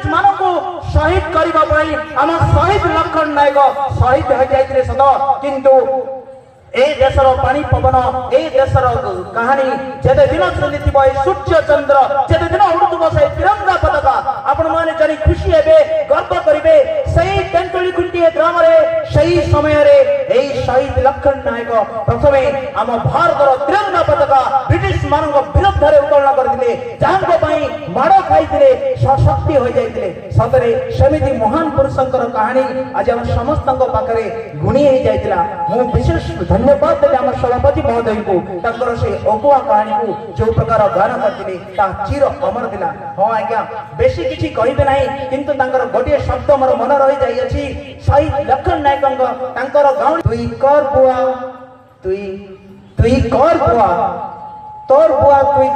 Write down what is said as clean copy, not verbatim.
इंग्रेज मान को शहीद करने आम शहीद लक्ष्मण नायक शहीद हो जाते सत किंतु ए देशर पानी पवन ए देशर कहानी जेते दिन चली सूर्य चंद्र जेते दिन उड़ुव से तिरंगा पताका आपण माने जानी खुशी हेबे गर्व करिवे सही तेंतुली खुंटी ग्राम रे सही समय रे ए शहीद लक्ष्मण नायक प्रथमे आम भारतर तिरंगा पताका ब्रिटिश मानक विरुद्ध रे उत्तोलन करथिले जांको पई माड़ खाइथिले सशक्ति हो जाइथिले सतरे सेमिति महान पुरुषंकर कहानी आज हम समस्तक पाखरे गुणी हो जाइतिला मु विशेष धन्यवाद देते आम सभापति महोदय को तंकर से अगुआ कहानी को जो प्रकार गान करते चिर अमर दिला। हाँ आज्ञा बेसी किसी कहबे नहीं किंतु तंकर गोटे शब्द मोर मन रही जाइए शहीद लक्ष्मण नायक गाँव तुई कर बुआ तुई कर बुआ तोर बुआ तुई